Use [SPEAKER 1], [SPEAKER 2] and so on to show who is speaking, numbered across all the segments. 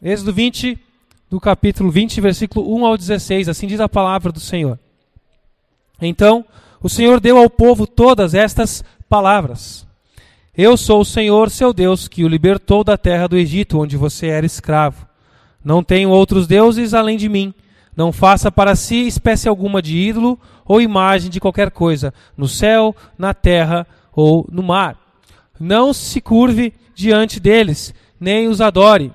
[SPEAKER 1] Êxodo 20, do capítulo 20, versículo 1 ao 16, assim diz a palavra do Senhor. Então, o Senhor deu ao povo todas estas palavras. Eu sou o Senhor, seu Deus, que o libertou da terra do Egito, onde você era escravo. Não tenho outros deuses além de mim. Não faça para si espécie alguma de ídolo ou imagem de qualquer coisa, no céu, na terra ou no mar. Não se curve diante deles, nem os adore.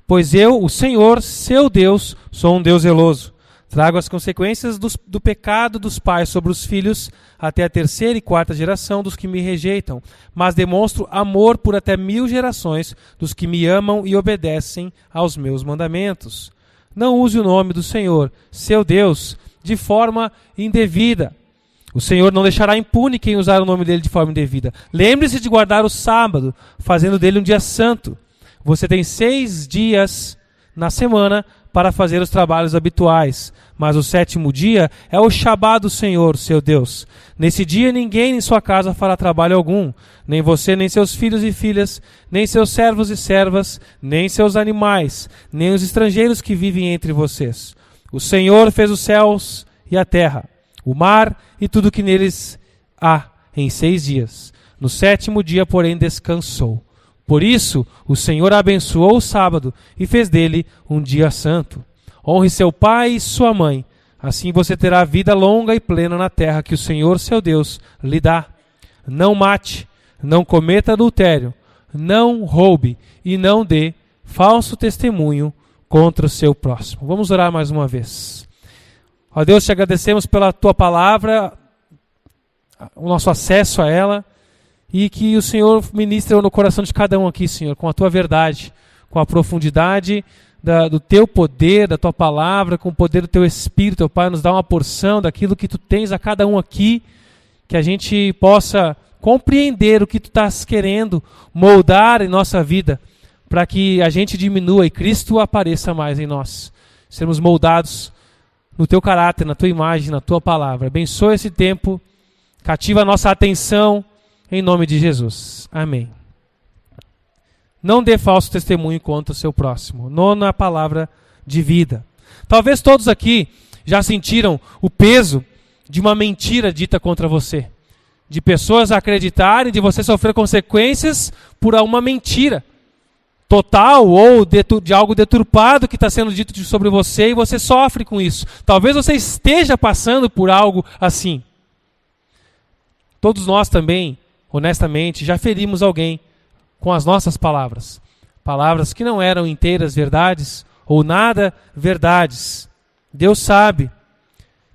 [SPEAKER 1] Pois eu, o Senhor, seu Deus, sou um Deus zeloso. Trago as consequências do pecado dos pais sobre os filhos até a 3ª e 4ª geração dos que me rejeitam, mas demonstro amor por até 1000 gerações dos que me amam e obedecem aos meus mandamentos. Não use o nome do Senhor, seu Deus, de forma indevida. O Senhor não deixará impune quem usar o nome dele de forma indevida. Lembre-se de guardar o sábado, fazendo dele um dia santo. Você tem 6 dias na semana para fazer os trabalhos habituais, mas o 7º dia é o Shabá do Senhor, seu Deus. Nesse dia ninguém em sua casa fará trabalho algum, nem você, nem seus filhos e filhas, nem seus servos e servas, nem seus animais, nem os estrangeiros que vivem entre vocês. O Senhor fez os céus e a terra, o mar e tudo que neles há, em 6 dias. No 7º dia, porém, descansou. Por isso, o Senhor abençoou o sábado e fez dele um dia santo. Honre seu pai e sua mãe. Assim você terá vida longa e plena na terra que o Senhor, seu Deus, lhe dá. Não mate, não cometa adultério, não roube e não dê falso testemunho contra o seu próximo. Vamos orar mais uma vez. Ó Deus, te agradecemos pela tua palavra, o nosso acesso a ela. E que o Senhor ministre no coração de cada um aqui, Senhor, com a tua verdade, com a profundidade do teu poder, da tua palavra, com o poder do teu Espírito, Pai, nos dá uma porção daquilo que tu tens a cada um aqui, que a gente possa compreender o que tu estás querendo moldar em nossa vida, para que a gente diminua e Cristo apareça mais em nós. Sermos moldados no teu caráter, na tua imagem, na tua palavra. Abençoa esse tempo, cativa a nossa atenção, em nome de Jesus. Amém. Não dê falso testemunho contra o seu próximo. 9ª palavra de vida. Talvez todos aqui já sentiram o peso de uma mentira dita contra você. De pessoas acreditarem, de você sofrer consequências por uma mentira total ou de algo deturpado que está sendo dito sobre você e você sofre com isso. Talvez você esteja passando por algo assim. Todos nós também, honestamente, já ferimos alguém com as nossas palavras. Palavras que não eram inteiras verdades ou nada verdades. Deus sabe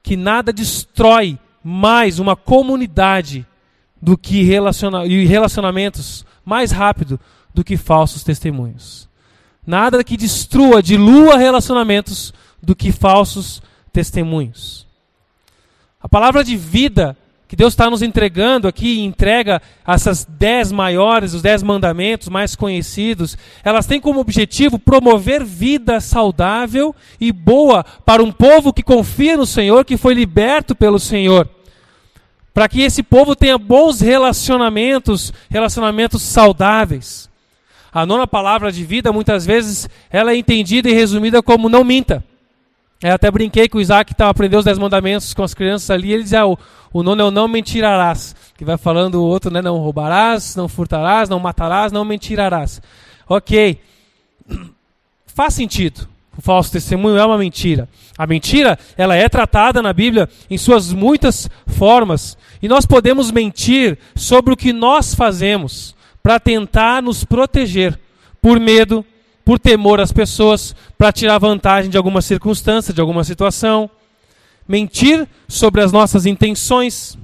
[SPEAKER 1] que nada destrói mais uma comunidade do que relacionamentos mais rápido do que falsos testemunhos. Nada que destrua, dilua relacionamentos do que falsos testemunhos. A palavra de vida que Deus está nos entregando aqui, entrega essas 10 maiores, os 10 mandamentos mais conhecidos, elas têm como objetivo promover vida saudável e boa para um povo que confia no Senhor, que foi liberto pelo Senhor. Para que esse povo tenha bons relacionamentos saudáveis. A 9ª palavra de vida, muitas vezes, ela é entendida e resumida como não minta. Eu até brinquei que o Isaac aprendeu os 10 mandamentos com as crianças ali, ele dizia, o 9º é o não mentirarás, que vai falando o outro, né, não roubarás, não furtarás, não matarás, não mentirarás. Ok, faz sentido, o falso testemunho é uma mentira. A mentira, ela é tratada na Bíblia em suas muitas formas, e nós podemos mentir sobre o que nós fazemos para tentar nos proteger, por medo, por temor às pessoas, para tirar vantagem de alguma circunstância, de alguma situação. Mentir sobre as nossas intenções.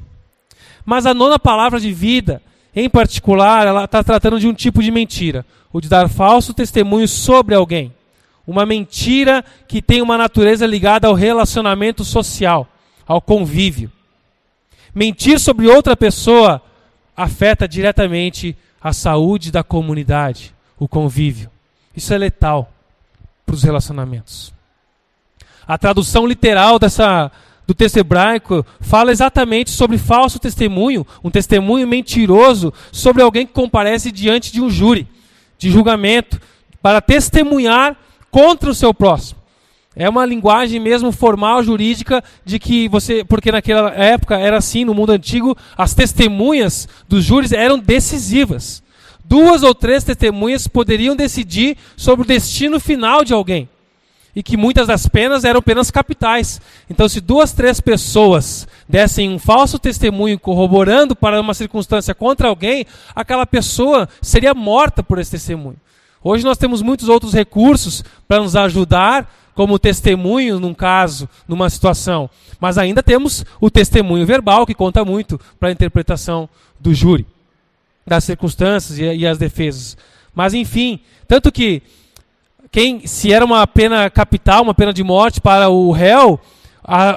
[SPEAKER 1] Mas a 9ª palavra de vida, em particular, ela está tratando de um tipo de mentira. O de dar falso testemunho sobre alguém. Uma mentira que tem uma natureza ligada ao relacionamento social, ao convívio. Mentir sobre outra pessoa afeta diretamente a saúde da comunidade, o convívio. Isso é letal para os relacionamentos. A tradução literal do texto hebraico fala exatamente sobre falso testemunho, um testemunho mentiroso sobre alguém que comparece diante de um júri, de julgamento, para testemunhar contra o seu próximo. É uma linguagem mesmo formal, jurídica, de que porque naquela época era assim, no mundo antigo, as testemunhas dos júris eram decisivas. 2 ou 3 testemunhas poderiam decidir sobre o destino final de alguém. E que muitas das penas eram penas capitais. Então, se 2, 3 pessoas dessem um falso testemunho corroborando para uma circunstância contra alguém, aquela pessoa seria morta por esse testemunho. Hoje nós temos muitos outros recursos para nos ajudar, como testemunho num caso, numa situação. Mas ainda temos o testemunho verbal, que conta muito para a interpretação do júri, das circunstâncias e as defesas. Mas enfim, tanto que se era uma pena capital, uma pena de morte para o réu,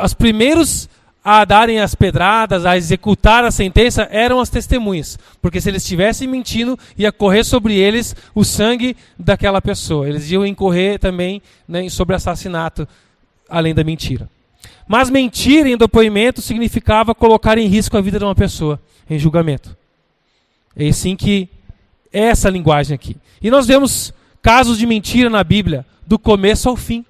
[SPEAKER 1] os primeiros a darem as pedradas, a executar a sentença, eram as testemunhas. Porque se eles estivessem mentindo, ia correr sobre eles o sangue daquela pessoa. Eles iam incorrer também, né, sobre assassinato, além da mentira. Mas mentir em depoimento significava colocar em risco a vida de uma pessoa em julgamento. É assim que é essa linguagem aqui. E nós vemos casos de mentira na Bíblia, do começo ao fim.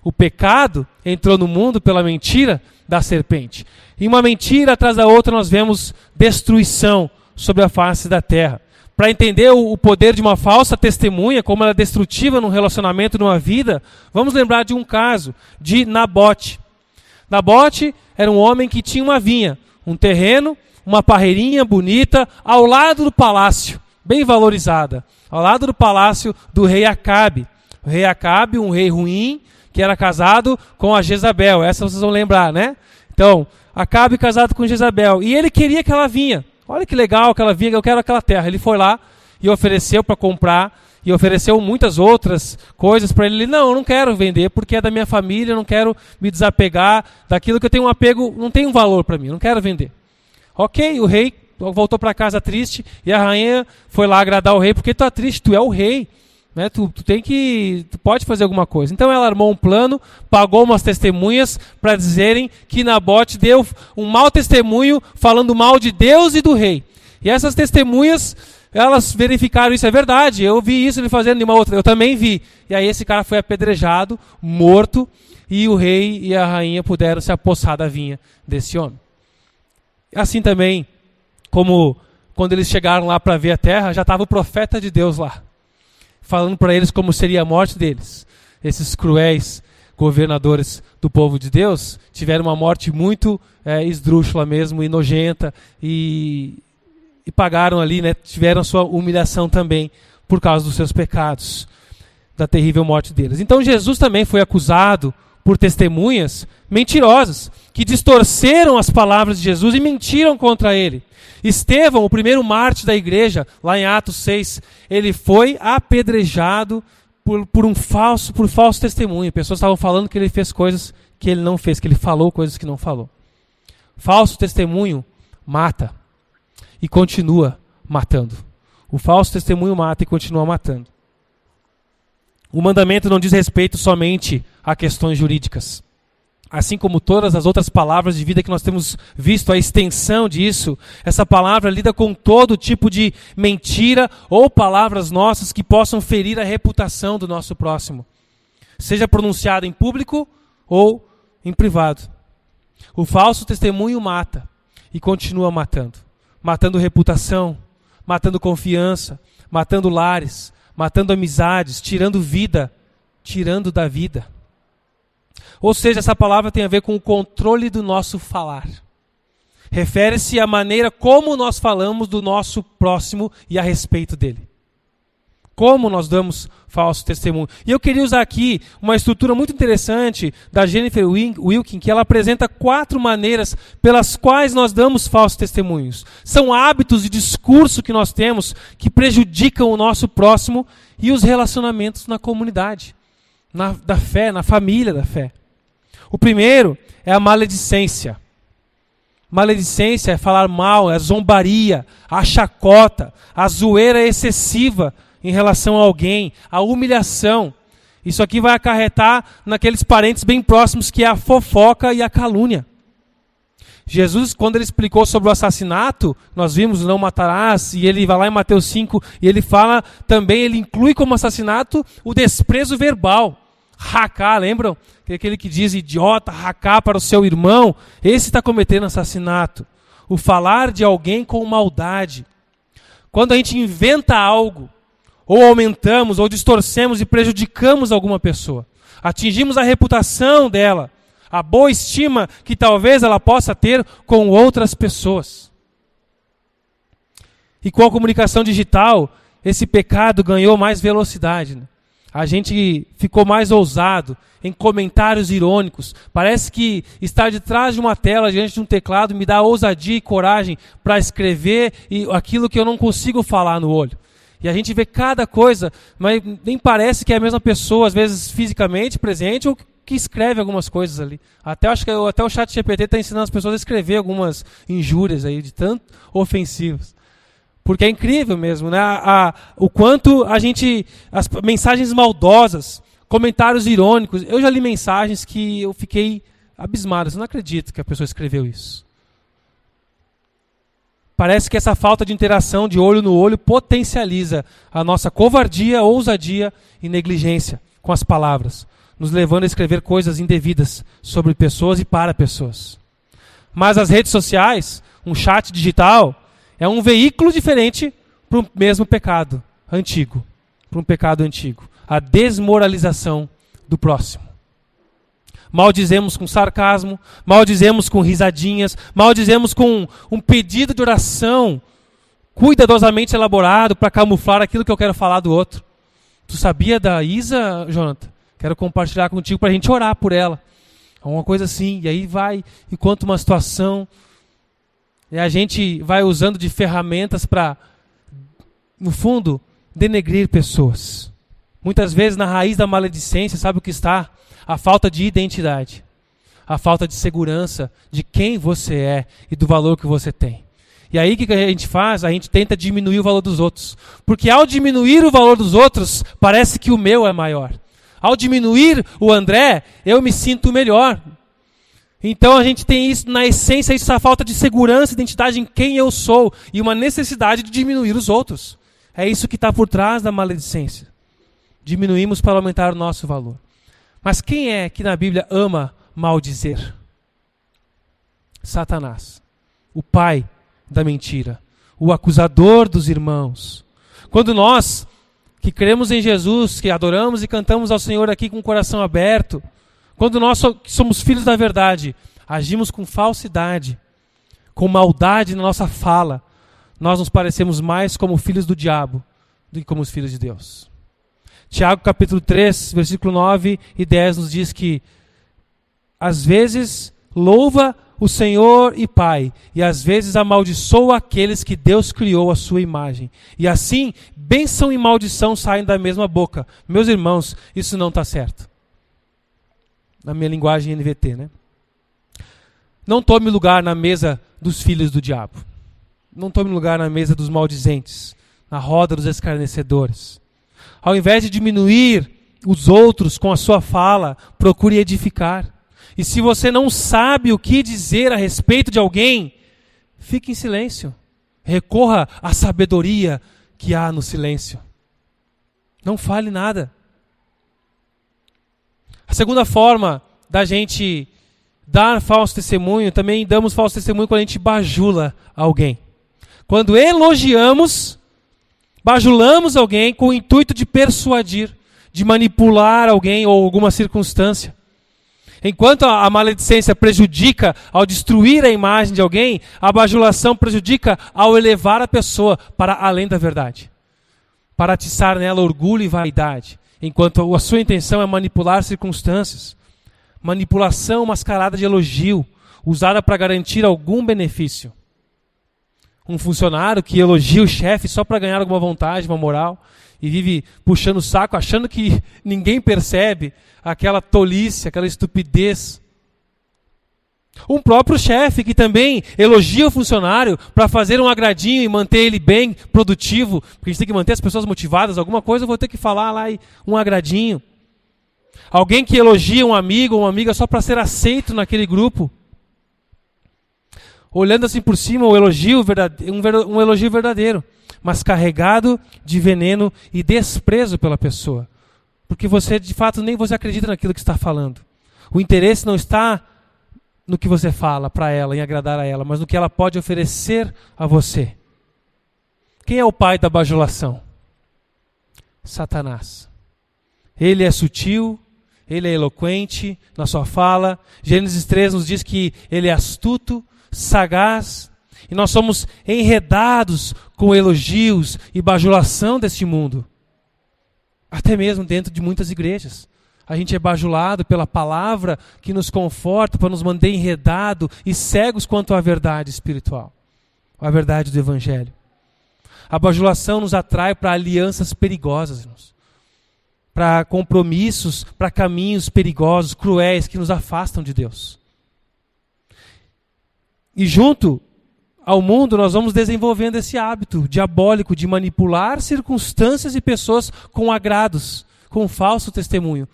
[SPEAKER 1] O pecado entrou no mundo pela mentira da serpente. E uma mentira atrás da outra nós vemos destruição sobre a face da terra. Para entender o poder de uma falsa testemunha, como ela é destrutiva num relacionamento, numa vida, vamos lembrar de um caso de Nabote. Nabote era um homem que tinha uma vinha, um terreno, uma parreirinha bonita, ao lado do palácio, bem valorizada, ao lado do palácio do rei Acabe. O rei Acabe, um rei ruim, que era casado com a Jezabel. Essa vocês vão lembrar, né? Então, Acabe casado com Jezabel. E ele queria aquela vinha. Olha que legal aquela vinha, eu quero aquela terra. Ele foi lá e ofereceu para comprar, e ofereceu muitas outras coisas para ele. Ele, não, eu não quero vender, porque é da minha família, eu não quero me desapegar daquilo que eu tenho um apego, não tem um valor para mim, não quero vender. Ok, o rei voltou para casa triste, e a rainha foi lá agradar o rei, porque tu tá triste, tu é o rei. Né, tu pode fazer alguma coisa. Então ela armou um plano, pagou umas testemunhas para dizerem que Nabote deu um mau testemunho falando mal de Deus e do rei. E essas testemunhas, elas verificaram isso, é verdade, eu vi isso ele fazendo de uma outra, eu também vi. E aí esse cara foi apedrejado, morto, e o rei e a rainha puderam se apossar da vinha desse homem. Assim também, como quando eles chegaram lá para ver a terra, já estava o profeta de Deus lá, falando para eles como seria a morte deles. Esses cruéis governadores do povo de Deus tiveram uma morte muito esdrúxula mesmo, e nojenta, e pagaram ali, né, tiveram a sua humilhação também por causa dos seus pecados, da terrível morte deles. Então Jesus também foi acusado por testemunhas mentirosas, que distorceram as palavras de Jesus e mentiram contra ele. Estevão, o primeiro mártir da igreja, lá em Atos 6, ele foi apedrejado por falso testemunho. Pessoas estavam falando que ele fez coisas que ele não fez, que ele falou coisas que não falou. Falso testemunho mata e continua matando. O falso testemunho mata e continua matando. O mandamento não diz respeito somente a questões jurídicas. Assim como todas as outras palavras de vida que nós temos visto, a extensão disso, essa palavra lida com todo tipo de mentira ou palavras nossas que possam ferir a reputação do nosso próximo, seja pronunciada em público ou em privado. O falso testemunho mata e continua matando. Matando reputação, matando confiança, matando lares, matando amizades, tirando vida, tirando da vida. Ou seja, essa palavra tem a ver com o controle do nosso falar. Refere-se à maneira como nós falamos do nosso próximo e a respeito dele. Como nós damos falso testemunho. E eu queria usar aqui uma estrutura muito interessante da Jennifer Wilkin, que ela apresenta 4 maneiras pelas quais nós damos falsos testemunhos. São hábitos e discurso que nós temos que prejudicam o nosso próximo e os relacionamentos na comunidade, da fé, na família da fé. O primeiro é a maledicência. Maledicência é falar mal, é a zombaria, a chacota, a zoeira excessiva em relação a alguém, a humilhação. Isso aqui vai acarretar naqueles parentes bem próximos, que é a fofoca e a calúnia. Jesus, quando ele explicou sobre o assassinato, nós vimos não matarás, e ele vai lá em Mateus 5, e ele fala também, ele inclui como assassinato o desprezo verbal. Racá, lembram? Aquele que diz idiota, racá para o seu irmão, esse está cometendo assassinato. O falar de alguém com maldade. Quando a gente inventa algo, ou aumentamos, ou distorcemos e prejudicamos alguma pessoa, atingimos a reputação dela, a boa estima que talvez ela possa ter com outras pessoas. E com a comunicação digital, esse pecado ganhou mais velocidade, né? A gente ficou mais ousado em comentários irônicos. Parece que estar de trás de uma tela, diante de um teclado, me dá ousadia e coragem para escrever aquilo que eu não consigo falar no olho. E a gente vê cada coisa, mas nem parece que é a mesma pessoa, às vezes fisicamente presente, ou que escreve algumas coisas ali. Até o ChatGPT está ensinando as pessoas a escrever algumas injúrias aí, de tanto ofensivas. Porque é incrível mesmo, né? O quanto as mensagens maldosas, comentários irônicos. Eu já li mensagens que eu fiquei abismado. Eu não acredito que a pessoa escreveu isso. Parece que essa falta de interação de olho no olho potencializa a nossa covardia, ousadia e negligência com as palavras, nos levando a escrever coisas indevidas sobre pessoas e para pessoas. Mas as redes sociais, um chat digital, é um veículo diferente para o mesmo pecado antigo. Para um pecado antigo. A desmoralização do próximo. Maldizemos com sarcasmo, maldizemos com risadinhas, maldizemos com um pedido de oração cuidadosamente elaborado para camuflar aquilo que eu quero falar do outro. Tu sabia da Isa, Jonathan? Quero compartilhar contigo para a gente orar por ela. Uma coisa assim, e aí vai, enquanto uma situação... E a gente vai usando de ferramentas para, no fundo, denegrir pessoas. Muitas vezes na raiz da maledicência, sabe o que está? A falta de identidade. A falta de segurança de quem você é e do valor que você tem. E aí o que a gente faz? A gente tenta diminuir o valor dos outros. Porque ao diminuir o valor dos outros, parece que o meu é maior. Ao diminuir o André, eu me sinto melhor. Então a gente tem isso na essência, essa falta de segurança, identidade em quem eu sou e uma necessidade de diminuir os outros. É isso que está por trás da maledicência. Diminuímos para aumentar o nosso valor. Mas quem é que na Bíblia ama maldizer? Satanás, o pai da mentira, o acusador dos irmãos. Quando nós, que cremos em Jesus, que adoramos e cantamos ao Senhor aqui com o coração aberto, quando nós que somos filhos da verdade, agimos com falsidade, com maldade na nossa fala, nós nos parecemos mais como filhos do diabo do que como os filhos de Deus. Tiago capítulo 3, versículo 9 e 10 nos diz que às vezes louva o Senhor e Pai, e às vezes amaldiçoa aqueles que Deus criou à sua imagem. E assim, bênção e maldição saem da mesma boca. Meus irmãos, isso não está certo. Na minha linguagem NVT, né? Não tome lugar na mesa dos filhos do diabo. Não tome lugar na mesa dos maldizentes, na roda dos escarnecedores. Ao invés de diminuir os outros com a sua fala, procure edificar. E se você não sabe o que dizer a respeito de alguém, fique em silêncio. Recorra à sabedoria que há no silêncio. Não fale nada. A segunda forma da gente dar falso testemunho, também damos falso testemunho quando a gente bajula alguém. Quando elogiamos, bajulamos alguém com o intuito de persuadir, de manipular alguém ou alguma circunstância. Enquanto a maledicência prejudica ao destruir a imagem de alguém, a bajulação prejudica ao elevar a pessoa para além da verdade. Para atiçar nela orgulho e vaidade. Enquanto a sua intenção é manipular circunstâncias. Manipulação mascarada de elogio, usada para garantir algum benefício. Um funcionário que elogia o chefe só para ganhar alguma vantagem, uma moral, e vive puxando o saco, achando que ninguém percebe aquela tolice, aquela estupidez. Um próprio chefe que também elogia o funcionário para fazer um agradinho e manter ele bem, produtivo, porque a gente tem que manter as pessoas motivadas, alguma coisa eu vou ter que falar lá e um agradinho. Alguém que elogia um amigo ou uma amiga só para ser aceito naquele grupo. olhando assim por cima, um elogio verdadeiro, mas carregado de veneno e desprezo pela pessoa. Porque você, de fato, nem você acredita naquilo que está falando. O interesse não está no que você fala para ela, em agradar a ela, mas no que ela pode oferecer a você. Quem é o pai da bajulação? Satanás. Ele é sutil, ele é eloquente na sua fala. Gênesis 3 nos diz que ele é astuto, sagaz, e nós somos enredados com elogios e bajulação deste mundo. Até mesmo dentro de muitas igrejas. A gente é bajulado pela palavra que nos conforta para nos manter enredado e cegos quanto à verdade espiritual, à verdade do Evangelho. A bajulação nos atrai para alianças perigosas, irmãos, para compromissos, para caminhos perigosos, cruéis, que nos afastam de Deus. E junto ao mundo nós vamos desenvolvendo esse hábito diabólico de manipular circunstâncias e pessoas com agrados, com falso testemunho.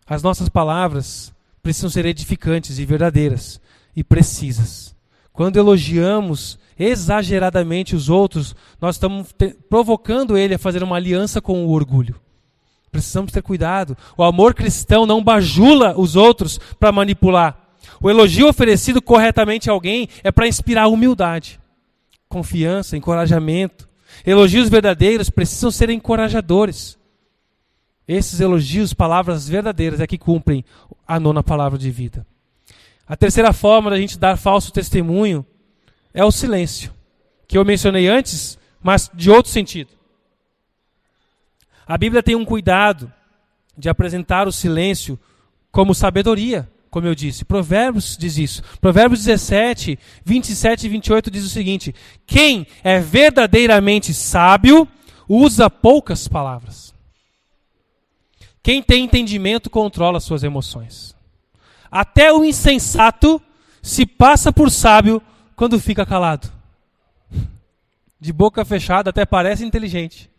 [SPEAKER 1] As nossas palavras precisam ser edificantes e verdadeiras e precisas. Quando elogiamos exageradamente os outros, nós estamos provocando ele a fazer uma aliança com o orgulho. Precisamos ter cuidado. O amor cristão não bajula os outros para manipular. O elogio oferecido corretamente a alguém é para inspirar humildade, confiança, encorajamento. Elogios verdadeiros precisam ser encorajadores. Esses elogios, palavras verdadeiras, é que cumprem a 9ª palavra de vida. A terceira forma da gente dar falso testemunho é o silêncio, que eu mencionei antes, mas de outro sentido. A Bíblia tem um cuidado de apresentar o silêncio como sabedoria, como eu disse. Provérbios diz isso. Provérbios 17, 27 e 28 diz o seguinte: quem é verdadeiramente sábio usa poucas palavras. Quem tem entendimento controla suas emoções. Até o insensato se passa por sábio quando fica calado. De boca fechada até parece inteligente.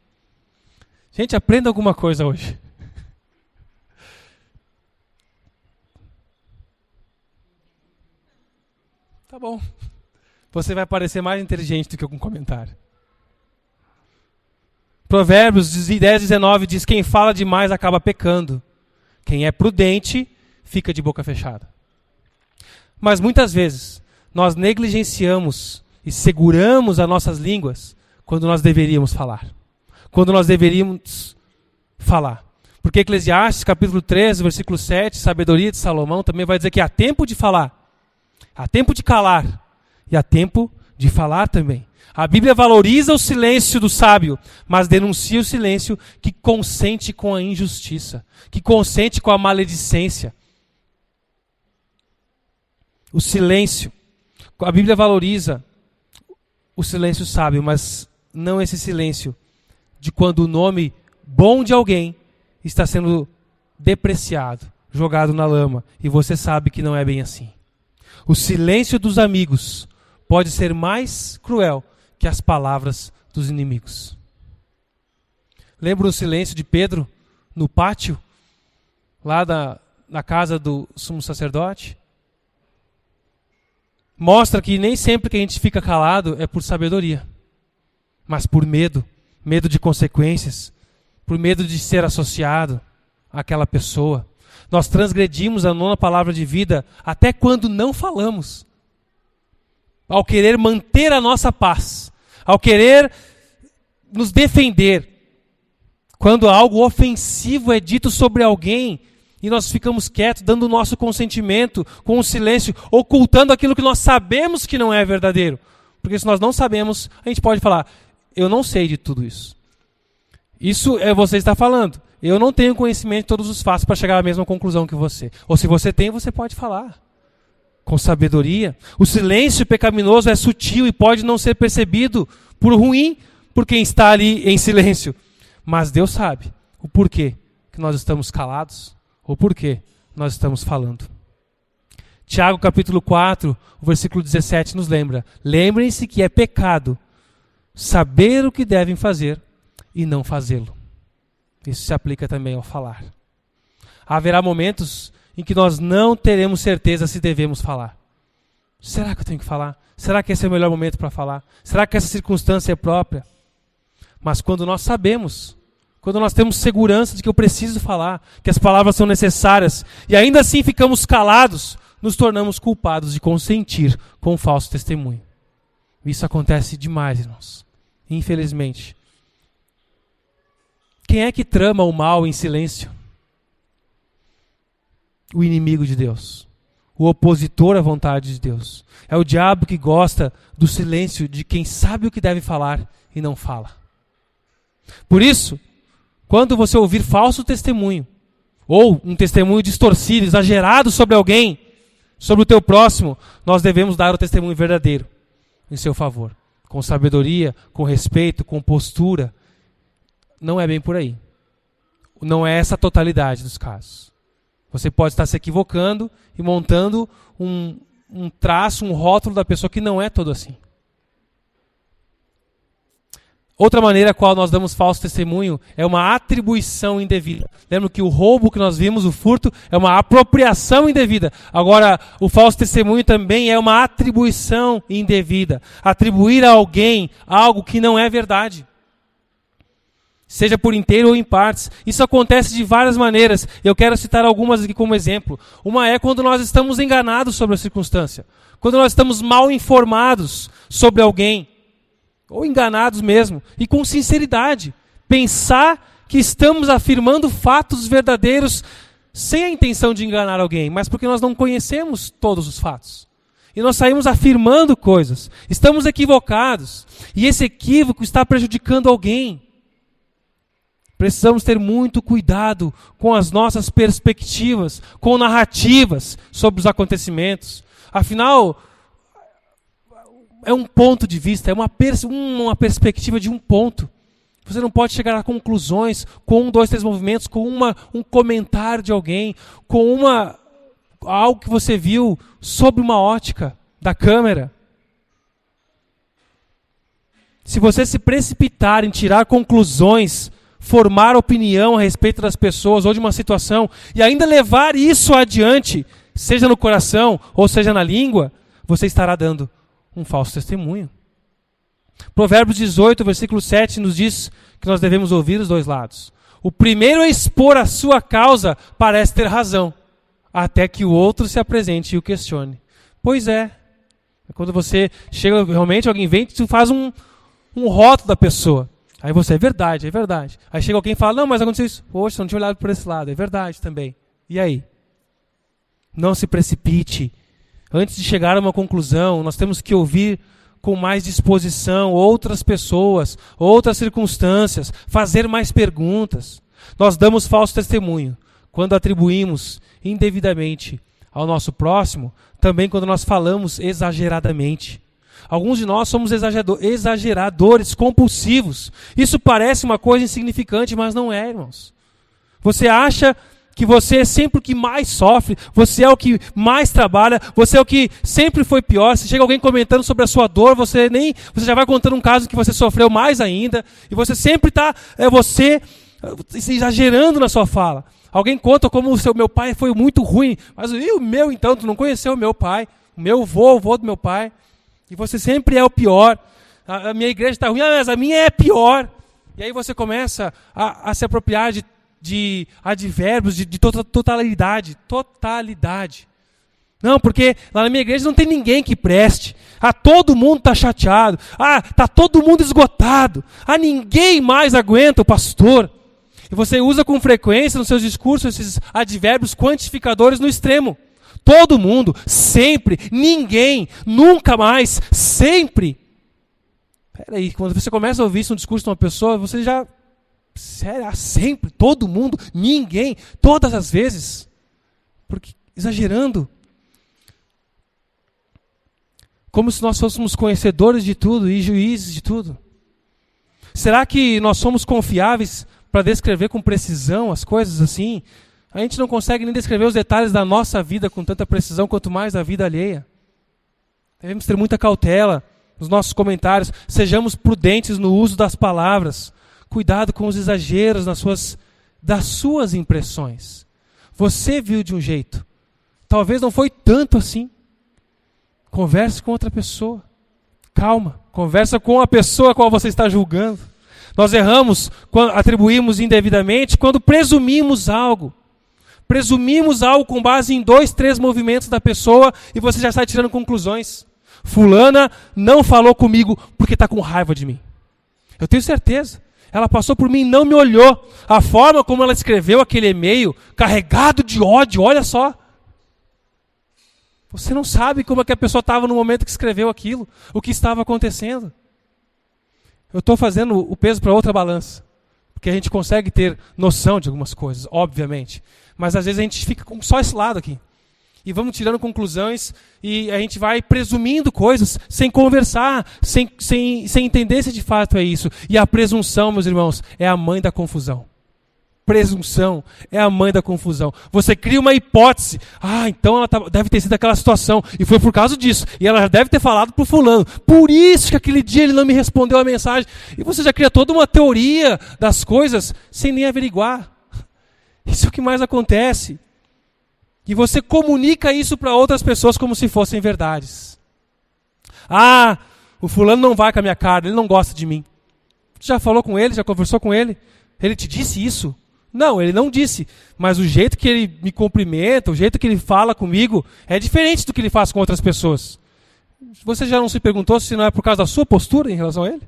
[SPEAKER 1] Gente, aprenda alguma coisa hoje. Tá bom. Você vai parecer mais inteligente do que algum comentário. Provérbios 10, 19 diz: quem fala demais acaba pecando. Quem é prudente fica de boca fechada. Mas muitas vezes nós negligenciamos e seguramos as nossas línguas quando nós deveríamos falar. Quando nós deveríamos falar. Porque Eclesiastes, capítulo 13, versículo 7, sabedoria de Salomão, também vai dizer que há tempo de falar, há tempo de calar e há tempo de falar também. A Bíblia valoriza o silêncio do sábio, mas denuncia o silêncio que consente com a injustiça, que consente com a maledicência. O silêncio. A Bíblia valoriza o silêncio sábio, mas não esse silêncio de quando o nome bom de alguém está sendo depreciado, jogado na lama, e você sabe que não é bem assim. O silêncio dos amigos pode ser mais cruel que as palavras dos inimigos. Lembra o silêncio de Pedro no pátio, lá na casa do sumo sacerdote? Mostra que nem sempre que a gente fica calado é por sabedoria, mas por medo de consequências, por medo de ser associado àquela pessoa. Nós transgredimos a 9ª palavra de vida até quando não falamos. Ao querer manter a nossa paz, ao querer nos defender, quando algo ofensivo é dito sobre alguém e nós ficamos quietos, dando o nosso consentimento com o silêncio, ocultando aquilo que nós sabemos que não é verdadeiro. Porque se nós não sabemos, a gente pode falar: eu não sei de tudo isso. Isso é você está falando. Eu não tenho conhecimento de todos os fatos para chegar à mesma conclusão que você. Ou se você tem, você pode falar com sabedoria. O silêncio pecaminoso é sutil e pode não ser percebido por ruim por quem está ali em silêncio. Mas Deus sabe o porquê que nós estamos calados, ou porquê nós estamos falando. Tiago capítulo 4, o versículo 17 nos lembra: lembrem-se que é pecado saber o que devem fazer e não fazê-lo. Isso se aplica também ao falar. Haverá momentos em que nós não teremos certeza se devemos falar. Será que eu tenho que falar? Será que esse é o melhor momento para falar? Será que essa circunstância é própria? Mas quando nós sabemos, quando nós temos segurança de que eu preciso falar, que as palavras são necessárias, e ainda assim ficamos calados, nos tornamos culpados de consentir com um falso testemunho. Isso acontece demais, irmãos. Infelizmente. Quem é que trama o mal em silêncio? O inimigo de Deus. O opositor à vontade de Deus. É o diabo que gosta do silêncio de quem sabe o que deve falar e não fala. Por isso, quando você ouvir falso testemunho, ou um testemunho distorcido, exagerado sobre alguém, sobre o teu próximo, nós devemos dar o testemunho verdadeiro em seu favor. Com sabedoria, com respeito, com postura. Não é bem por aí. Não é essa a totalidade dos casos. Você pode estar se equivocando e montando um traço, um rótulo da pessoa que não é todo assim. Outra maneira a qual nós damos falso testemunho é uma atribuição indevida. Lembra que o roubo que nós vimos, o furto, é uma apropriação indevida. Agora, o falso testemunho também é uma atribuição indevida. Atribuir a alguém algo que não é verdade. Seja por inteiro ou em partes. Isso acontece de várias maneiras. Eu quero citar algumas aqui como exemplo. Uma é quando nós estamos enganados sobre a circunstância. Quando nós estamos mal informados sobre alguém. Ou enganados mesmo, e com sinceridade. Pensar que estamos afirmando fatos verdadeiros sem a intenção de enganar alguém, mas porque nós não conhecemos todos os fatos. E nós saímos afirmando coisas. Estamos equivocados. E esse equívoco está prejudicando alguém. Precisamos ter muito cuidado com as nossas perspectivas, com narrativas sobre os acontecimentos. Afinal, é um ponto de vista, é uma perspectiva de um ponto. Você não pode chegar a conclusões com 1, 2, 3 movimentos, com um comentário de alguém, com algo que você viu sob uma ótica da câmera. Se você se precipitar em tirar conclusões, formar opinião a respeito das pessoas ou de uma situação, e ainda levar isso adiante, seja no coração ou seja na língua, você estará dando um falso testemunho. Provérbios 18, versículo 7 nos diz que nós devemos ouvir os dois lados. O primeiro a expor a sua causa parece ter razão, até que o outro se apresente e o questione. Pois é. Quando você chega, realmente alguém vem e faz um rótulo da pessoa. Aí você, é verdade, é verdade. Aí chega alguém e fala, não, mas aconteceu isso. Poxa, não tinha olhado por esse lado. É verdade também. E aí? Não se precipite. Antes de chegar a uma conclusão, nós temos que ouvir com mais disposição outras pessoas, outras circunstâncias, fazer mais perguntas. Nós damos falso testemunho quando atribuímos indevidamente ao nosso próximo, também quando nós falamos exageradamente. Alguns de nós somos exageradores, compulsivos. Isso parece uma coisa insignificante, mas não é, irmãos. Você acha que você é sempre o que mais sofre, você é o que mais trabalha, você é o que sempre foi pior. Se chega alguém comentando sobre a sua dor, você já vai contando um caso que você sofreu mais ainda, e você sempre está exagerando na sua fala. Alguém conta como o meu pai foi muito ruim, mas e o meu então? Tu não conheceu o meu pai, o avô do meu pai, e você sempre é o pior. A minha igreja está ruim, mas a minha é pior. E aí você começa a se apropriar de advérbios, de totalidade. Não, porque lá na minha igreja não tem ninguém que preste. Todo mundo está chateado. Está todo mundo esgotado. Ninguém mais aguenta o pastor. E você usa com frequência nos seus discursos esses advérbios quantificadores no extremo. Todo mundo, sempre, ninguém, nunca mais, sempre. Peraí, quando você começa a ouvir isso no discurso de uma pessoa, você já... Sério, sempre, todo mundo, ninguém, todas as vezes. Porque exagerando. Como se nós fôssemos conhecedores de tudo e juízes de tudo. Será que nós somos confiáveis para descrever com precisão as coisas assim? A gente não consegue nem descrever os detalhes da nossa vida com tanta precisão, quanto mais da vida alheia. Devemos ter muita cautela nos nossos comentários. Sejamos prudentes no uso das palavras. Cuidado com os exageros das suas impressões. Você viu de um jeito. Talvez não foi tanto assim. Converse com outra pessoa. Calma. Conversa com a pessoa a qual você está julgando. Nós erramos quando atribuímos indevidamente, quando presumimos algo. Presumimos algo com base em 2, 3 movimentos da pessoa e você já está tirando conclusões. Fulana não falou comigo porque está com raiva de mim. Eu tenho certeza. Ela passou por mim e não me olhou. A forma como ela escreveu aquele e-mail, carregado de ódio, olha só. Você não sabe como é que a pessoa estava no momento que escreveu aquilo, o que estava acontecendo. Eu estou fazendo o peso para outra balança. Porque a gente consegue ter noção de algumas coisas, obviamente. Mas às vezes a gente fica com só esse lado aqui. E vamos tirando conclusões e a gente vai presumindo coisas sem conversar, sem entender se de fato é isso. E a presunção, meus irmãos, é a mãe da confusão. Presunção é a mãe da confusão. Você cria uma hipótese. Então ela deve ter sido aquela situação. E foi por causa disso. E ela já deve ter falado para o fulano. Por isso que aquele dia ele não me respondeu a mensagem. E você já cria toda uma teoria das coisas sem nem averiguar. Isso é o que mais acontece. E você comunica isso para outras pessoas como se fossem verdades. O fulano não vai com a minha cara, ele não gosta de mim. Você já falou com ele, já conversou com ele? Ele te disse isso? Não, ele não disse. Mas o jeito que ele me cumprimenta, o jeito que ele fala comigo, é diferente do que ele faz com outras pessoas. Você já não se perguntou se não é por causa da sua postura em relação a ele?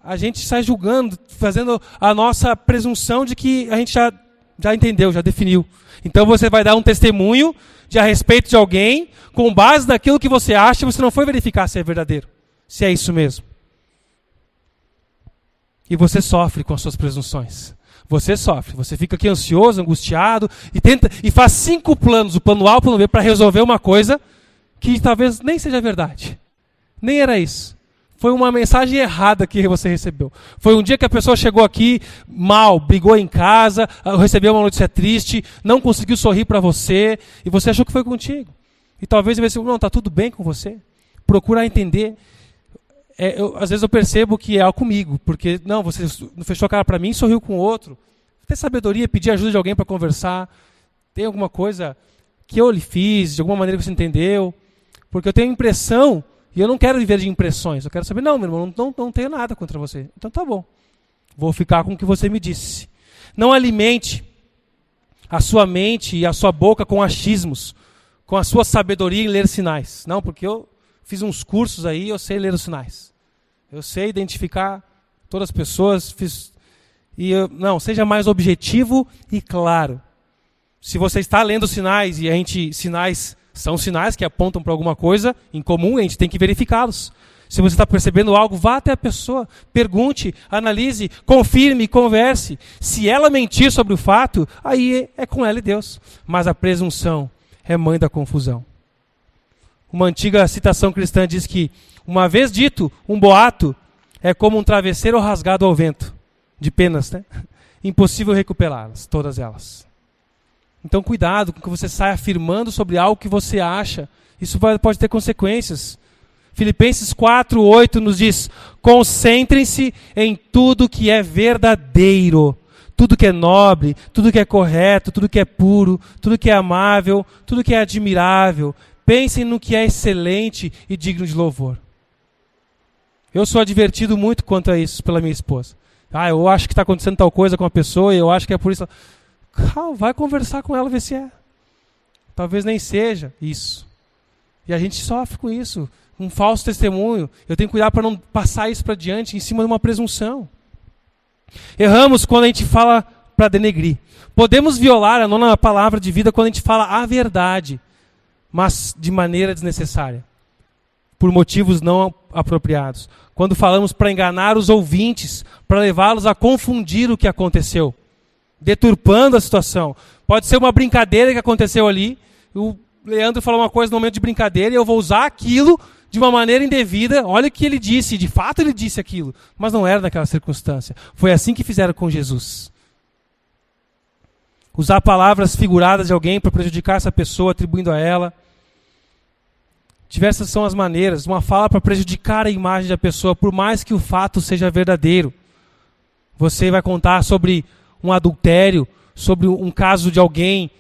[SPEAKER 1] A gente sai julgando, fazendo a nossa presunção de que a gente já entendeu, já definiu. Então você vai dar um testemunho a respeito de alguém, com base naquilo que você acha, você não foi verificar se é verdadeiro, se é isso mesmo. E você sofre com as suas presunções. Você sofre, você fica aqui ansioso, angustiado, e faz 5 planos, o plano A, o plano B, para resolver uma coisa que talvez nem seja verdade. Nem era isso. Foi uma mensagem errada que você recebeu. Foi um dia que a pessoa chegou aqui mal, brigou em casa, recebeu uma notícia triste, não conseguiu sorrir para você, e você achou que foi contigo. E talvez você não, está tudo bem com você. Procurar entender. Às vezes eu percebo que é comigo, porque não, você não fechou a cara para mim e sorriu com o outro. Ter sabedoria, pedir ajuda de alguém para conversar. Tem alguma coisa que eu lhe fiz, de alguma maneira que você entendeu. Porque eu tenho a impressão. E eu não quero viver de impressões. Eu quero saber, não, meu irmão, não tenho nada contra você. Então tá bom. Vou ficar com o que você me disse. Não alimente a sua mente e a sua boca com achismos, com a sua sabedoria em ler sinais. Não, porque eu fiz uns cursos aí, eu sei ler os sinais. Eu sei identificar todas as pessoas. Não, seja mais objetivo e claro. Se você está lendo sinais e sinais são sinais que apontam para alguma coisa em comum, a gente tem que verificá-los. Se você está percebendo algo, vá até a pessoa, pergunte, analise, confirme, converse. Se ela mentir sobre o fato, aí é com ela e Deus. Mas a presunção é mãe da confusão. Uma antiga citação cristã diz que, uma vez dito, um boato é como um travesseiro rasgado ao vento, de penas, né? Impossível recuperá-las, todas elas. Então cuidado com que você saia afirmando sobre algo que você acha. Isso pode ter consequências. Filipenses 4:8 nos diz: concentrem-se em tudo que é verdadeiro, tudo que é nobre, tudo que é correto, tudo que é puro, tudo que é amável, tudo que é admirável. Pensem no que é excelente e digno de louvor. Eu sou advertido muito quanto a isso pela minha esposa. Eu acho que está acontecendo tal coisa com a pessoa e eu acho que é por isso. Vai conversar com ela, ver se é. Talvez nem seja isso. E a gente sofre com isso. Um falso testemunho. Eu tenho que cuidar para não passar isso para diante em cima de uma presunção. Erramos quando a gente fala para denegrir. Podemos violar a nona palavra de vida quando a gente fala a verdade, mas de maneira desnecessária, por motivos não apropriados. Quando falamos para enganar os ouvintes, para levá-los a confundir o que aconteceu, deturpando a situação. Pode ser uma brincadeira que aconteceu ali. O Leandro falou uma coisa no momento de brincadeira e eu vou usar aquilo de uma maneira indevida. Olha o que ele disse. De fato ele disse aquilo. Mas não era naquela circunstância. Foi assim que fizeram com Jesus. Usar palavras figuradas de alguém para prejudicar essa pessoa, atribuindo a ela. Diversas são as maneiras. Uma fala para prejudicar a imagem da pessoa, por mais que o fato seja verdadeiro. Você vai contar sobre um adultério, sobre um caso de alguém,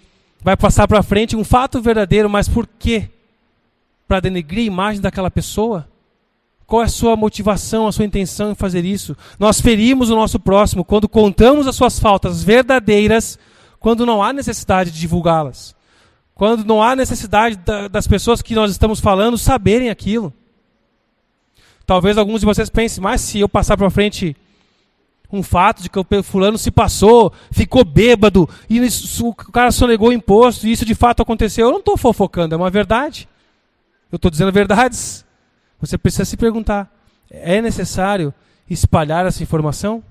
[SPEAKER 1] vai passar para frente um fato verdadeiro, mas por quê? para denegrir a imagem daquela pessoa? Qual é a sua motivação, a sua intenção em fazer isso? Nós ferimos o nosso próximo quando contamos as suas faltas verdadeiras, quando não há necessidade de divulgá-las. Quando não há necessidade das pessoas que nós estamos falando saberem aquilo. Talvez alguns de vocês pensem, mas se eu passar para frente um fato de que o fulano se passou, ficou bêbado, e o cara sonegou o imposto, e isso de fato aconteceu, eu não estou fofocando, é uma verdade. Eu estou dizendo verdades. Você precisa se perguntar, é necessário espalhar essa informação?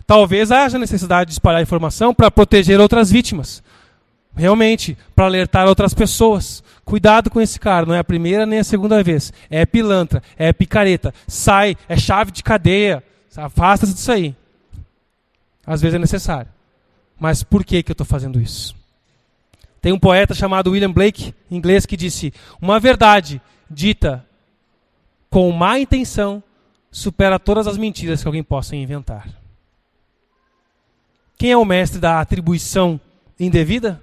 [SPEAKER 1] Talvez haja necessidade de espalhar informação para proteger outras vítimas. Realmente, para alertar outras pessoas. Cuidado com esse cara, não é a primeira nem a segunda vez. É pilantra, é picareta, sai, é chave de cadeia. Afasta-se disso aí. Às vezes é necessário. Mas por que eu estou fazendo isso? Tem um poeta chamado William Blake, em inglês, que disse: uma verdade dita com má intenção supera todas as mentiras que alguém possa inventar. Quem é o mestre da atribuição indevida?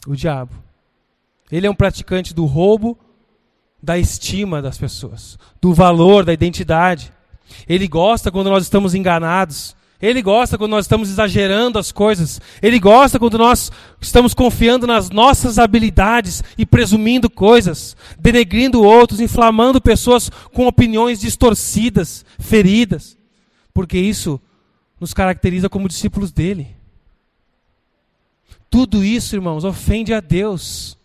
[SPEAKER 1] O diabo. Ele é um praticante do roubo da estima das pessoas, do valor, da identidade. Ele gosta quando nós estamos enganados. Ele gosta quando nós estamos exagerando as coisas. Ele gosta quando nós estamos confiando nas nossas habilidades e presumindo coisas, denegrindo outros, inflamando pessoas com opiniões distorcidas, feridas. Porque isso nos caracteriza como discípulos dele. Tudo isso, irmãos, ofende a Deus.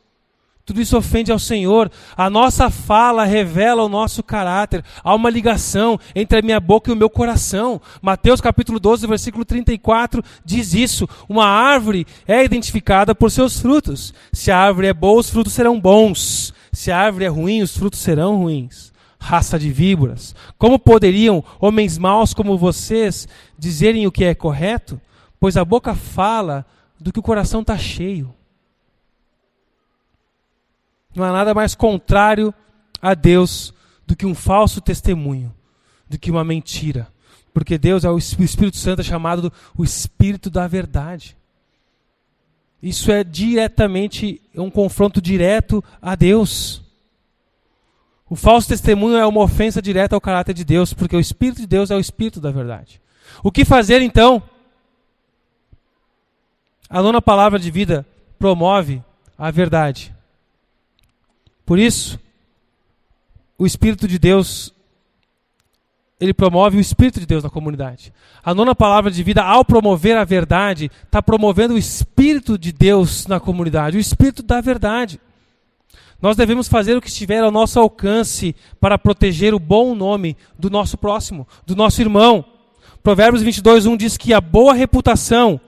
[SPEAKER 1] Tudo isso ofende ao Senhor. A nossa fala revela o nosso caráter. Há uma ligação entre a minha boca e o meu coração. Mateus capítulo 12, versículo 34 diz isso. Uma árvore é identificada por seus frutos. Se a árvore é boa, os frutos serão bons. Se a árvore é ruim, os frutos serão ruins. Raça de víboras. Como poderiam homens maus como vocês dizerem o que é correto? Pois a boca fala do que o coração está cheio. Não há nada mais contrário a Deus do que um falso testemunho, do que uma mentira. Porque Deus é o Espírito Santo, é chamado o Espírito da verdade. Isso é diretamente, um confronto direto a Deus. O falso testemunho é uma ofensa direta ao caráter de Deus, porque o Espírito de Deus é o Espírito da verdade. O que fazer então? A nona palavra de vida promove a verdade. Por isso, o Espírito de Deus, ele promove o Espírito de Deus na comunidade. A nona palavra de vida, ao promover a verdade, está promovendo o Espírito de Deus na comunidade, o Espírito da verdade. Nós devemos fazer o que estiver ao nosso alcance para proteger o bom nome do nosso próximo, do nosso irmão. Provérbios 22:1 diz que a boa reputação,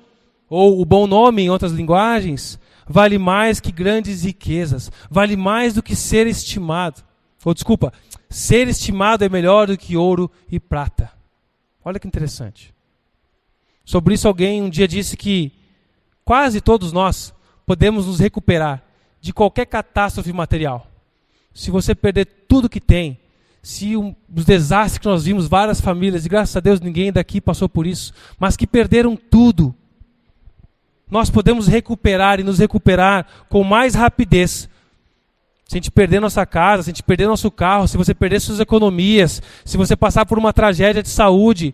[SPEAKER 1] ou o bom nome em outras linguagens, vale mais que grandes riquezas, vale mais do que ser estimado. Ser estimado é melhor do que ouro e prata. Olha que interessante. Sobre isso alguém um dia disse que quase todos nós podemos nos recuperar de qualquer catástrofe material. Se você perder tudo que tem, os desastres que nós vimos, várias famílias, e graças a Deus ninguém daqui passou por isso, mas que perderam tudo, nós podemos recuperar e nos recuperar com mais rapidez. Se a gente perder nossa casa, se a gente perder nosso carro, se você perder suas economias, se você passar por uma tragédia de saúde,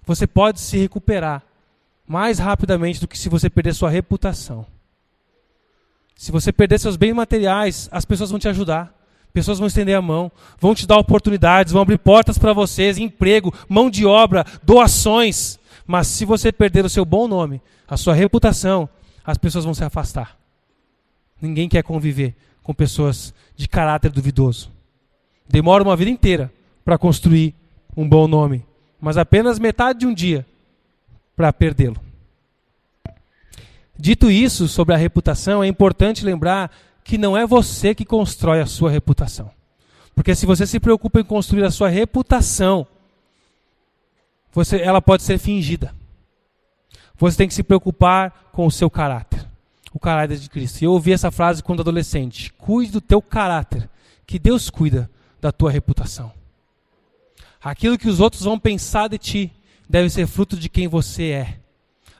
[SPEAKER 1] você pode se recuperar mais rapidamente do que se você perder sua reputação. Se você perder seus bens materiais, as pessoas vão te ajudar. Pessoas vão estender a mão, vão te dar oportunidades, vão abrir portas para vocês, emprego, mão de obra, doações. Mas se você perder o seu bom nome, a sua reputação, as pessoas vão se afastar. Ninguém quer conviver com pessoas de caráter duvidoso. Demora uma vida inteira para construir um bom nome, mas apenas metade de um dia para perdê-lo. Dito isso sobre a reputação, é importante lembrar que não é você que constrói a sua reputação. Porque se você se preocupa em construir a sua reputação, ela pode ser fingida. Você tem que se preocupar com o seu caráter. O caráter de Cristo. E eu ouvi essa frase quando adolescente. Cuide do teu caráter, que Deus cuida da tua reputação. Aquilo que os outros vão pensar de ti deve ser fruto de quem você é.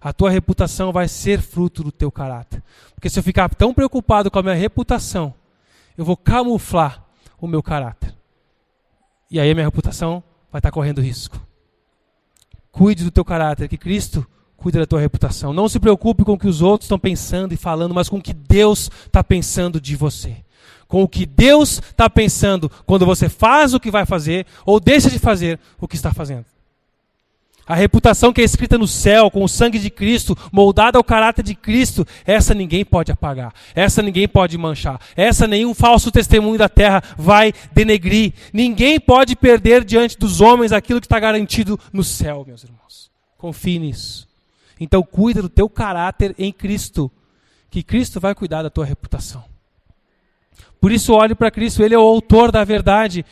[SPEAKER 1] A tua reputação vai ser fruto do teu caráter. Porque se eu ficar tão preocupado com a minha reputação, eu vou camuflar o meu caráter. E aí a minha reputação vai estar correndo risco. Cuide do teu caráter, que Cristo cuida da tua reputação. Não se preocupe com o que os outros estão pensando e falando, mas com o que Deus está pensando de você. Com o que Deus está pensando quando você faz o que vai fazer ou deixa de fazer o que está fazendo. A reputação que é escrita no céu, com o sangue de Cristo, moldada ao caráter de Cristo, essa ninguém pode apagar, essa ninguém pode manchar, essa nenhum falso testemunho da terra vai denegrir. Ninguém pode perder diante dos homens aquilo que está garantido no céu, meus irmãos. Confie nisso. Então cuida do teu caráter em Cristo, que Cristo vai cuidar da tua reputação. Por isso olhe para Cristo, Ele é o autor da verdade.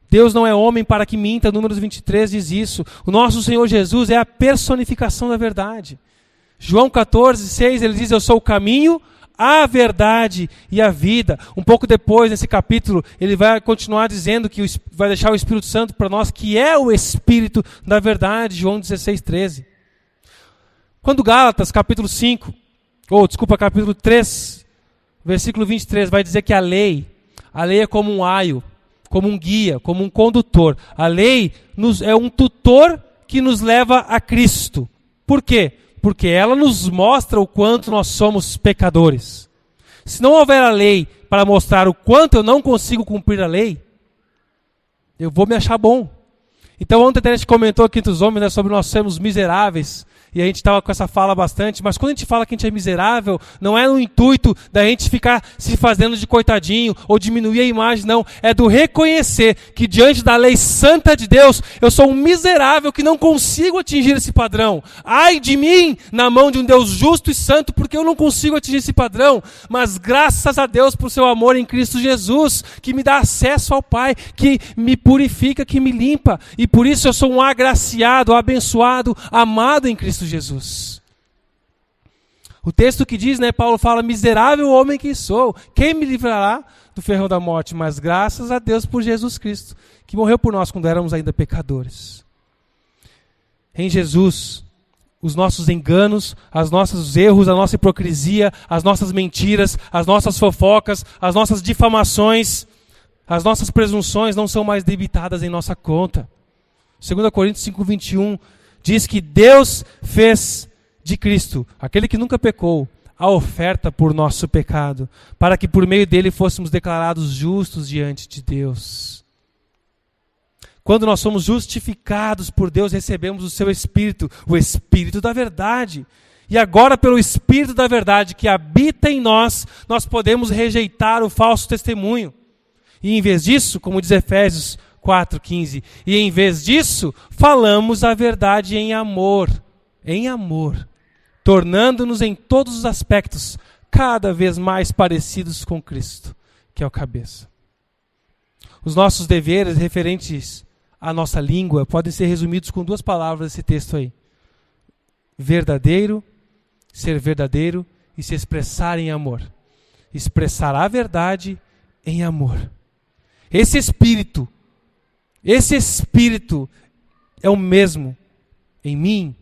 [SPEAKER 1] Deus não é homem para que minta, Números 23 diz isso. O nosso Senhor Jesus é a personificação da verdade. João 14:6, ele diz, eu sou o caminho, a verdade e a vida. Um pouco depois, nesse capítulo, ele vai continuar dizendo que vai deixar o Espírito Santo para nós, que é o Espírito da verdade, João 16:13. Quando Gálatas, capítulo capítulo 3, versículo 23, vai dizer que a lei é como um aio, como um guia, como um condutor. A lei é um tutor que nos leva a Cristo. Por quê? Porque ela nos mostra o quanto nós somos pecadores. Se não houver a lei para mostrar o quanto eu não consigo cumprir a lei, eu vou me achar bom. Então ontem a gente comentou aqui entre os homens, né, sobre nós sermos miseráveis. E a gente estava com essa fala bastante, mas quando a gente fala que a gente é miserável, não é no intuito da gente ficar se fazendo de coitadinho ou diminuir a imagem, não. É do reconhecer que diante da lei santa de Deus, eu sou um miserável que não consigo atingir esse padrão. Ai de mim, na mão de um Deus justo e santo, porque eu não consigo atingir esse padrão. Mas graças a Deus por seu amor em Cristo Jesus, que me dá acesso ao Pai, que me purifica, que me limpa. E por isso eu sou um agraciado, abençoado, amado em Cristo Jesus. O texto que diz, né, Paulo fala, miserável homem que sou, quem me livrará do ferrão da morte? Mas graças a Deus por Jesus Cristo, que morreu por nós quando éramos ainda pecadores. Em Jesus, os nossos enganos, os nossos erros, a nossa hipocrisia, as nossas mentiras, as nossas fofocas, as nossas difamações, as nossas presunções não são mais debitadas em nossa conta. 2 Coríntios 5:21 diz que Deus fez de Cristo, aquele que nunca pecou, a oferta por nosso pecado, para que por meio dele fôssemos declarados justos diante de Deus. Quando nós somos justificados por Deus, recebemos o seu Espírito, o Espírito da verdade. E agora, pelo Espírito da verdade que habita em nós, nós podemos rejeitar o falso testemunho. E em vez disso, como diz Efésios 4:15, e em vez disso, falamos a verdade em amor, tornando-nos em todos os aspectos cada vez mais parecidos com Cristo, que é o cabeça. Os nossos deveres referentes à nossa língua podem ser resumidos com 2 palavras nesse texto aí. Verdadeiro, ser verdadeiro e se expressar em amor. Expressar a verdade em amor. Esse Espírito é o mesmo em mim,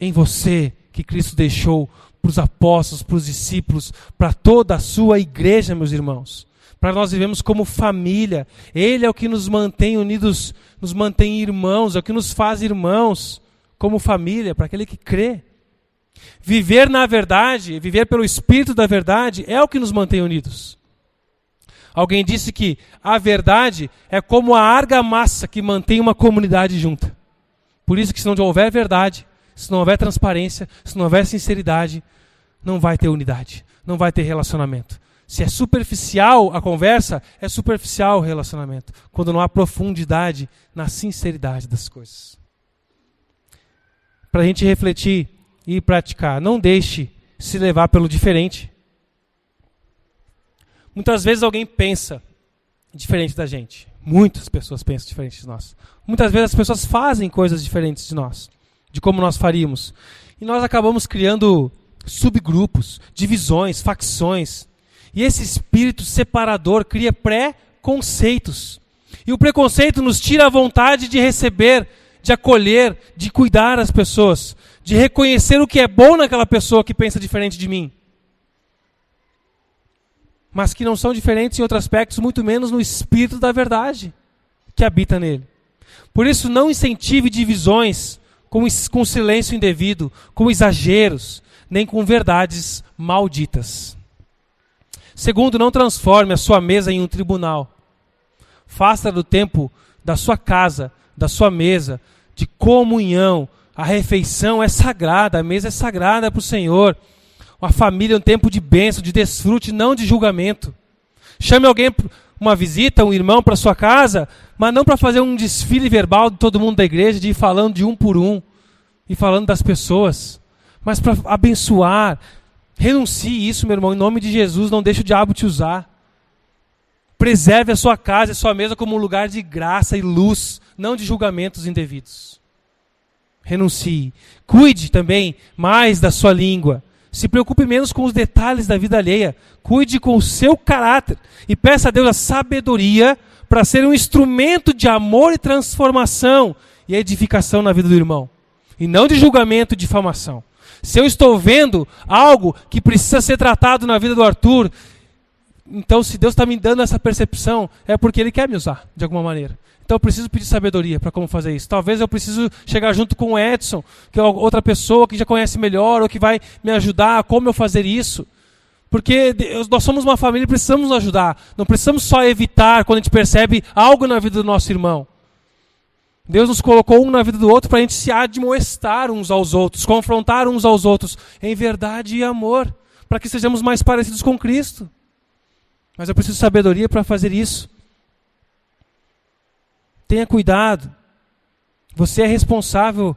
[SPEAKER 1] em você, que Cristo deixou para os apóstolos, para os discípulos, para toda a sua igreja, meus irmãos. Para nós vivemos como família. Ele é o que nos mantém unidos, nos mantém irmãos, é o que nos faz irmãos, como família, para aquele que crê. Viver na verdade, viver pelo Espírito da verdade, é o que nos mantém unidos. Alguém disse que a verdade é como a argamassa que mantém uma comunidade junta. Por isso que se não houver verdade, se não houver transparência, se não houver sinceridade, não vai ter unidade, não vai ter relacionamento. Se é superficial a conversa, é superficial o relacionamento. Quando não há profundidade na sinceridade das coisas. Para a gente refletir e praticar, não deixe se levar pelo diferente. Muitas vezes alguém pensa diferente da gente. Muitas pessoas pensam diferente de nós. Muitas vezes as pessoas fazem coisas diferentes de nós, de como nós faríamos. E nós acabamos criando subgrupos, divisões, facções. E esse espírito separador cria preconceitos. E o preconceito nos tira a vontade de receber, de acolher, de cuidar das pessoas, de reconhecer o que é bom naquela pessoa que pensa diferente de mim. mas que não são diferentes em outros aspectos, muito menos no espírito da verdade que habita nele. Por isso, não incentive divisões com silêncio indevido, com exageros, nem com verdades malditas. Segundo, não transforme a sua mesa em um tribunal. Faça do tempo da sua casa, da sua mesa, de comunhão. A refeição é sagrada, a mesa é sagrada para o Senhor. A família é um tempo de bênção, de desfrute, não de julgamento. Chame alguém, uma visita, um irmão para sua casa, mas não para fazer um desfile verbal de todo mundo da igreja, de ir falando de um por um, e falando das pessoas, mas para abençoar. Renuncie isso, meu irmão, em nome de Jesus, não deixe o diabo te usar. Preserve a sua casa e a sua mesa como um lugar de graça e luz, não de julgamentos indevidos. Renuncie. Cuide também mais da sua língua. Se preocupe menos com os detalhes da vida alheia. Cuide com o seu caráter e peça a Deus a sabedoria para ser um instrumento de amor e transformação e edificação na vida do irmão. E não de julgamento e difamação. Se eu estou vendo algo que precisa ser tratado na vida do Arthur, então se Deus está me dando essa percepção, é porque Ele quer me usar, de alguma maneira. Então eu preciso pedir sabedoria para como fazer isso. Talvez eu preciso chegar junto com o Edson, que é outra pessoa que já conhece melhor, ou que vai me ajudar a como eu fazer isso. Porque nós somos uma família e precisamos nos ajudar. Não precisamos só evitar quando a gente percebe algo na vida do nosso irmão. Deus nos colocou um na vida do outro para a gente se admoestar uns aos outros, confrontar uns aos outros em verdade e amor, para que sejamos mais parecidos com Cristo. Mas eu preciso de sabedoria para fazer isso. Tenha cuidado. Você é responsável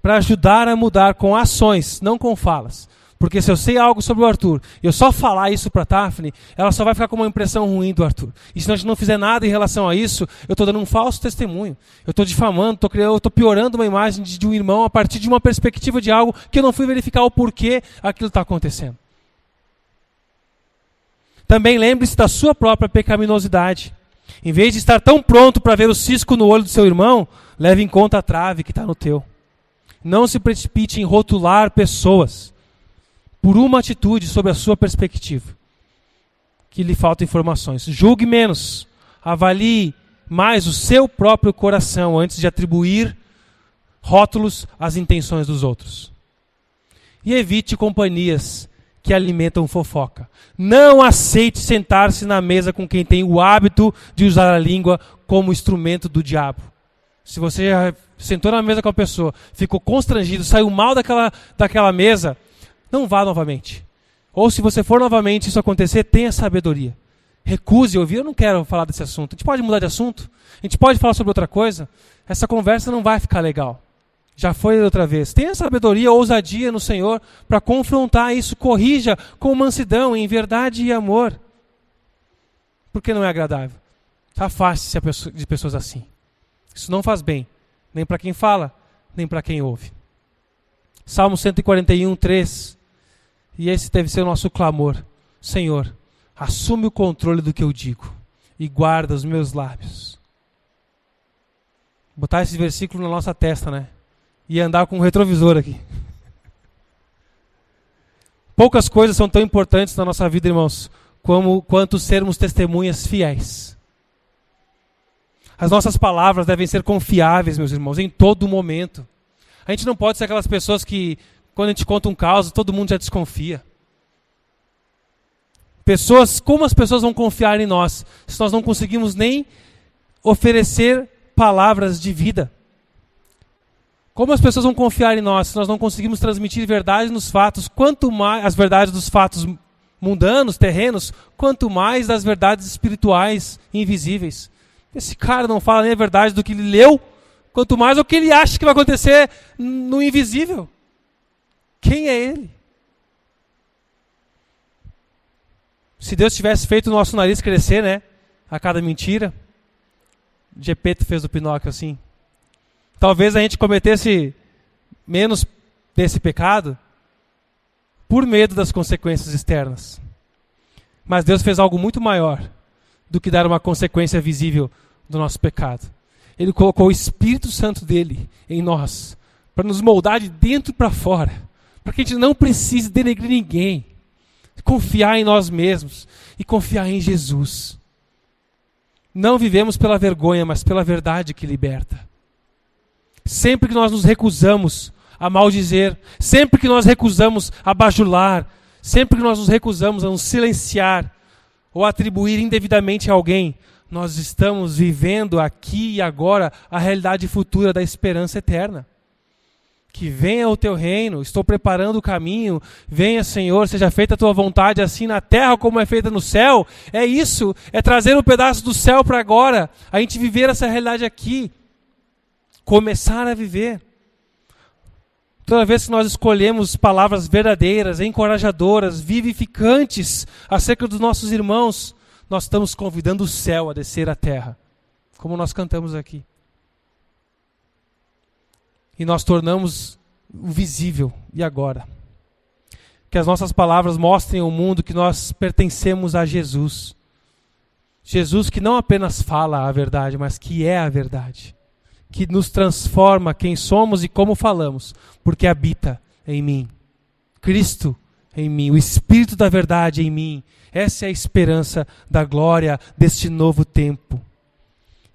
[SPEAKER 1] para ajudar a mudar com ações, não com falas. Porque se eu sei algo sobre o Arthur e eu só falar isso para a Daphne, ela só vai ficar com uma impressão ruim do Arthur. E se a gente não fizer nada em relação a isso, eu estou dando um falso testemunho. Eu estou difamando, eu estou piorando uma imagem de um irmão a partir de uma perspectiva de algo que eu não fui verificar o porquê aquilo está acontecendo. Também lembre-se da sua própria pecaminosidade. Em vez de estar tão pronto para ver o cisco no olho do seu irmão, leve em conta a trave que está no teu. Não se precipite em rotular pessoas por uma atitude sobre a sua perspectiva, que lhe faltam informações. Julgue menos, avalie mais o seu próprio coração antes de atribuir rótulos às intenções dos outros. E evite companhias que alimentam fofoca. Não aceite sentar-se na mesa com quem tem o hábito de usar a língua como instrumento do diabo. Se você já sentou na mesa com a pessoa, ficou constrangido, saiu mal daquela mesa, não vá novamente. Ou se você for novamente isso acontecer, tenha sabedoria. Recuse ouvir, eu não quero falar desse assunto. A gente pode mudar de assunto? A gente pode falar sobre outra coisa? Essa conversa não vai ficar legal. Já foi outra vez. Tenha sabedoria, ousadia no Senhor para confrontar isso. Corrija com mansidão, em verdade e amor. Porque não é agradável. Afaste-se de pessoas assim. Isso não faz bem, nem para quem fala, nem para quem ouve. Salmo 141, 3. E esse deve ser o nosso clamor. Senhor, assume o controle do que eu digo e guarda os meus lábios. Botar esse versículo na nossa testa, né? E andar com um retrovisor aqui. Poucas coisas são tão importantes na nossa vida, irmãos, quanto sermos testemunhas fiéis. As nossas palavras devem ser confiáveis, meus irmãos, em todo momento. A gente não pode ser aquelas pessoas que, quando a gente conta um caso, todo mundo já desconfia. Como as pessoas vão confiar em nós, se nós não conseguimos nem oferecer palavras de vida? Como as pessoas vão confiar em nós se nós não conseguimos transmitir verdade nos fatos, quanto mais as verdades dos fatos mundanos, terrenos, quanto mais das verdades espirituais e invisíveis? Esse cara não fala nem a verdade do que ele leu, quanto mais o que ele acha que vai acontecer no invisível. Quem é ele? Se Deus tivesse feito o nosso nariz crescer, né, a cada mentira, Gepeto fez o Pinóquio assim. Talvez a gente cometesse menos desse pecado por medo das consequências externas. Mas Deus fez algo muito maior do que dar uma consequência visível do nosso pecado. Ele colocou o Espírito Santo dele em nós, para nos moldar de dentro para fora, para que a gente não precise denegrir ninguém. confiar em nós mesmos e confiar em Jesus. Não vivemos pela vergonha, mas pela verdade que liberta. Sempre que nós nos recusamos a maldizer, sempre que nós recusamos a bajular, sempre que nós nos recusamos a nos silenciar ou atribuir indevidamente a alguém, nós estamos vivendo aqui e agora a realidade futura da esperança eterna. Que venha o teu reino, estou preparando o caminho, venha, Senhor, seja feita a tua vontade assim na terra como é feita no céu. É isso, é trazer um pedaço do céu para agora, a gente viver essa realidade aqui, começar a viver. Toda vez que nós escolhemos palavras verdadeiras, encorajadoras, vivificantes acerca dos nossos irmãos, nós estamos convidando o céu a descer à terra, como nós cantamos aqui. E nós tornamos o visível, e agora? Que as nossas palavras mostrem ao mundo que nós pertencemos a Jesus. Jesus que não apenas fala a verdade, mas que é a verdade. Que nos transforma quem somos e como falamos, porque habita em mim. Cristo em mim, o Espírito da verdade em mim. Essa é a esperança da glória deste novo tempo.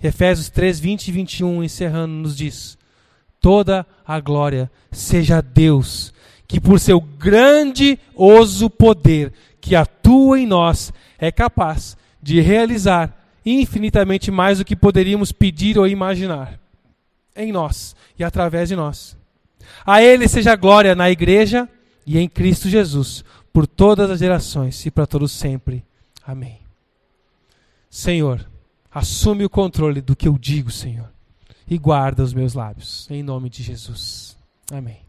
[SPEAKER 1] Efésios 3, 20 e 21, encerrando, nos diz: toda a glória seja a Deus, que por seu grandioso poder que atua em nós, é capaz de realizar infinitamente mais do que poderíamos pedir ou imaginar, em nós e através de nós. A Ele seja a glória na Igreja e em Cristo Jesus, por todas as gerações e para todos sempre. Amém. Senhor, assume o controle do que eu digo, Senhor, e guarda os meus lábios, em nome de Jesus. Amém.